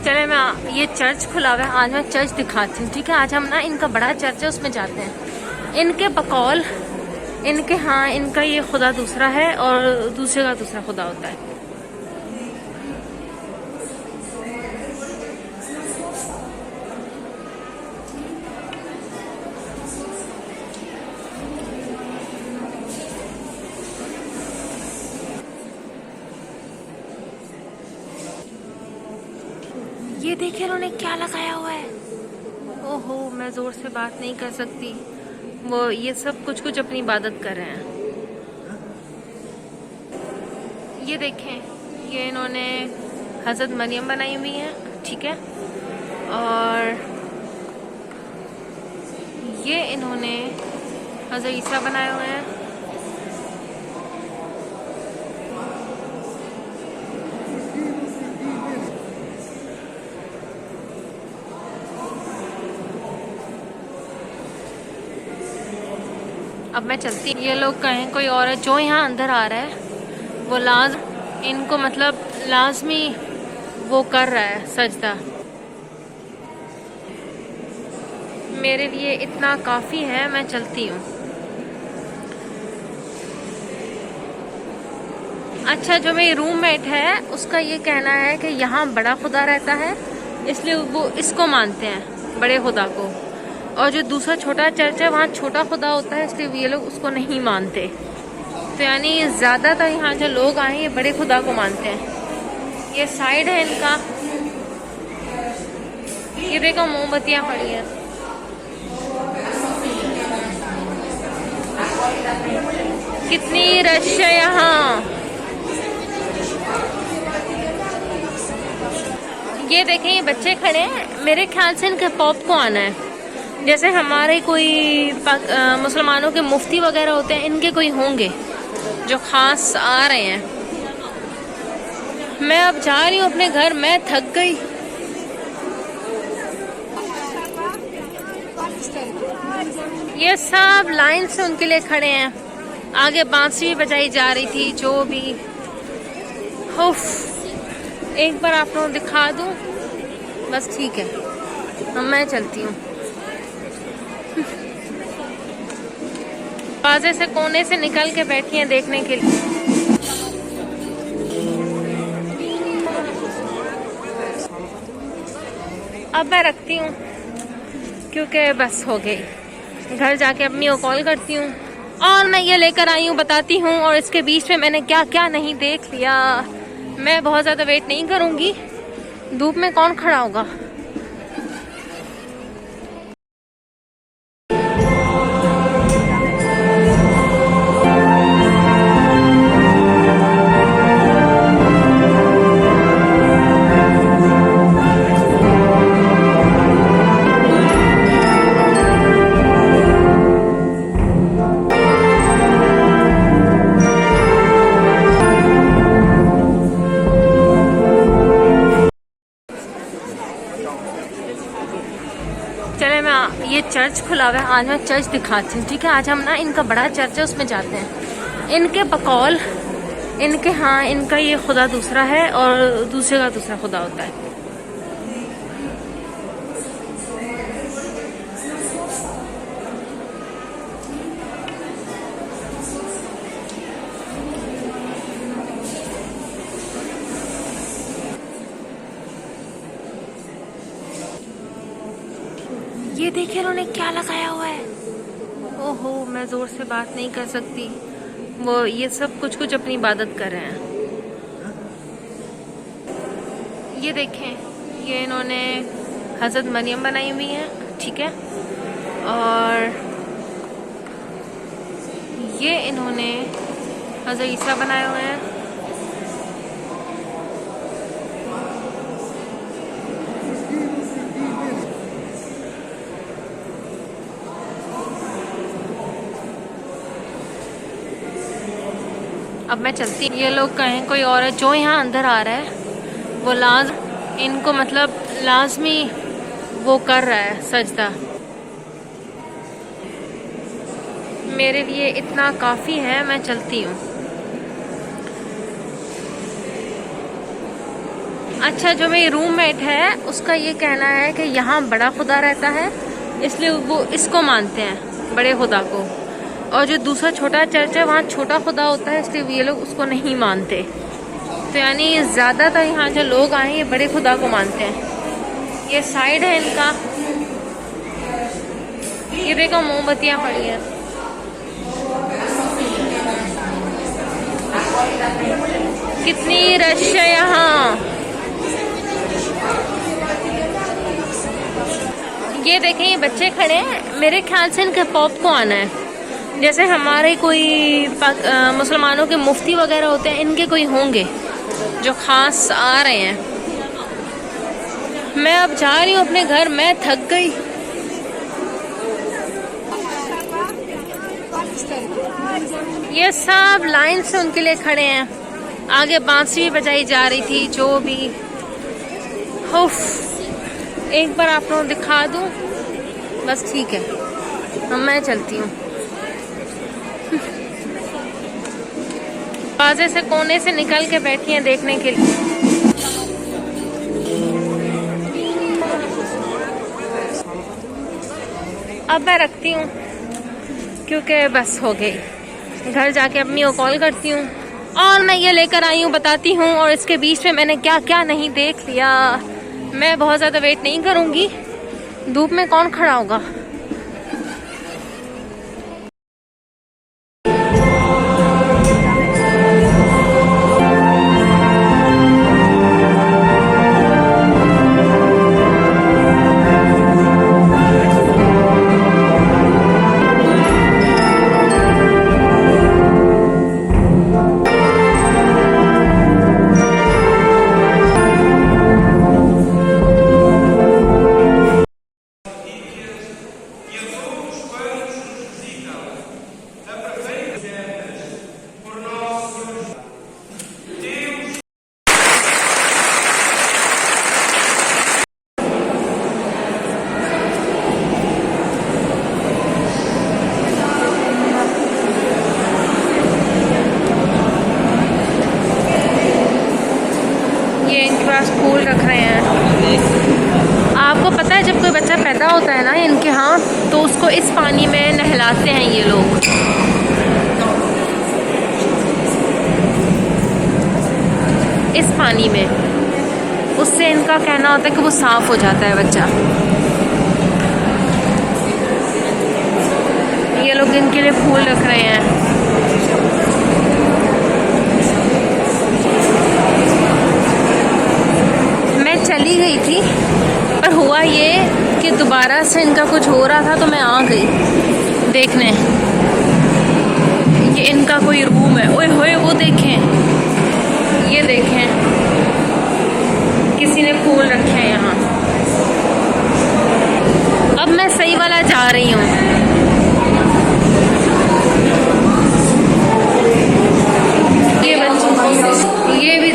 चले मैं ये चर्च खुला हुआ है, आज मैं चर्च दिखाती हूँ। ठीक है, आज हम ना इनका बड़ा चर्च है उसमें जाते हैं। इनके बकौल इनके हाँ इनका ये खुदा दूसरा है और दूसरे का दूसरा खुदा होता है। ये देखिए उन्होंने क्या लगाया हुआ है। ओहो, मैं जोर से बात नहीं कर सकती। वो ये सब कुछ कुछ अपनी इबादत कर रहे हैं। ये देखें, ये इन्होंने हज़रत मरियम बनाई हुई है। ठीक है, और ये इन्होंने हज़रत ईसा बनाए हुए हैं। अब मैं चलती। ये लोग कहें कोई और है जो यहाँ अंदर आ रहा है वो इनको मतलब लाजमी वो कर रहा है सजदा। मेरे लिए इतना काफ़ी है, मैं चलती हूँ। अच्छा, जो मेरी रूममेट है उसका ये कहना है कि यहाँ बड़ा खुदा रहता है, इसलिए वो इसको मानते हैं, बड़े खुदा को। और जो दूसरा छोटा चर्च है वहाँ छोटा खुदा होता है, इसलिए ये लोग उसको नहीं मानते। तो यानी ज़्यादातर यहाँ जो लोग आए ये बड़े खुदा को मानते हैं। ये साइड है इनका, ये देखो मोमबत्तियाँ पड़ी हैं। कितनी रश है यहाँ। ये देखें, ये बच्चे खड़े हैं, मेरे ख्याल से इनके पॉप को आना है। जैसे हमारे कोई मुसलमानों के मुफ्ती वगैरह होते हैं, इनके कोई होंगे जो खास आ रहे हैं। मैं अब जा रही हूँ अपने घर, मैं थक गई। ये सब लाइन से उनके लिए खड़े हैं। आगे बांसुरी बजाई जा रही थी, जो भी। उफ, एक बार आप लोगों को दिखा दूँ बस, ठीक है। अब मैं चलती हूँ। दरवाजे से कोने से निकल के बैठी हैं देखने के लिए। अब मैं रखती हूँ क्योंकि बस हो गई। घर जाके अम्मी को कॉल करती हूँ। और मैं ये लेकर आई हूँ, बताती हूँ। और इसके बीच में मैंने क्या क्या नहीं देख लिया। मैं बहुत ज़्यादा वेट नहीं करूँगी, धूप में कौन खड़ा होगा। चले मैं ये चर्च खुला हुआ है, आज मैं चर्च दिखाती हूँ। ठीक है, आज हम ना इनका बड़ा चर्च है उसमें जाते हैं। इनके बकौल इनका ये खुदा दूसरा है और दूसरे का दूसरा खुदा होता है। ये देखिए उन्होंने क्या लगाया हुआ है। ओहो, मैं जोर से बात नहीं कर सकती। वो ये सब कुछ कुछ अपनी इबादत कर रहे हैं। ये देखें, ये इन्होंने हज़रत मरियम बनाई हुई है। ठीक है, और ये इन्होंने हज़रत ईसा बनाए हुए हैं। अब मैं चलती। ये लोग कहें कोई और है जो यहाँ अंदर आ रहा है वो इनको मतलब लाजमी वो कर रहा है सजदा। मेरे लिए इतना काफ़ी है, मैं चलती हूँ। अच्छा, जो मेरी रूममेट है उसका ये कहना है कि यहाँ बड़ा खुदा रहता है, इसलिए वो इसको मानते हैं, बड़े खुदा को। और जो दूसरा छोटा चर्च है वहाँ छोटा खुदा होता है, इसलिए ये लोग उसको नहीं मानते। तो यानी ज़्यादातर यहाँ जो लोग आए हैं ये बड़े खुदा को मानते हैं। ये साइड है इनका, ये देखो मोमबत्तियाँ पड़ी हैं। कितनी रश है यहाँ। ये देखें, ये बच्चे खड़े हैं, मेरे ख्याल से इनके पॉप को आना है। जैसे हमारे कोई मुसलमानों के मुफ्ती वगैरह होते हैं, इनके कोई होंगे जो खास आ रहे हैं। मैं अब जा रही हूँ अपने घर, मैं थक गई। ये सब लाइन से उनके लिए खड़े हैं। आगे बांसुरी बजाई जा रही थी, जो भी। उफ, एक बार आप लोगों दिखा दूं बस, ठीक है। अब मैं चलती हूँ। दरवाजे से कोने से निकल के बैठी हैं देखने के लिए। अब मैं रखती हूँ क्योंकि बस हो गई। घर जाके अम्मी को कॉल करती हूँ और मैं ये लेकर आई हूँ, बताती हूँ। और इसके बीच में मैंने क्या क्या नहीं देख लिया। मैं बहुत ज़्यादा वेट नहीं करूँगी, धूप में कौन खड़ा होगा। फूल रख रहे हैं। आपको पता है जब कोई बच्चा पैदा होता है ना इनके यहाँ, तो उसको इस पानी में नहलाते हैं ये लोग। इस पानी में, उससे इनका कहना होता है कि वो साफ हो जाता है बच्चा। ये लोग इनके लिए फूल रख रहे हैं। चली गई थी, पर हुआ ये कि दोबारा से इनका कुछ हो रहा था तो मैं आ गई देखने। ये इनका कोई रूम है। ओए होए, वो देखें, ये देखें, किसी ने फूल रखे हैं यहाँ। अब मैं सही वाला जा रही हूँ। ये बच्चे, ये भी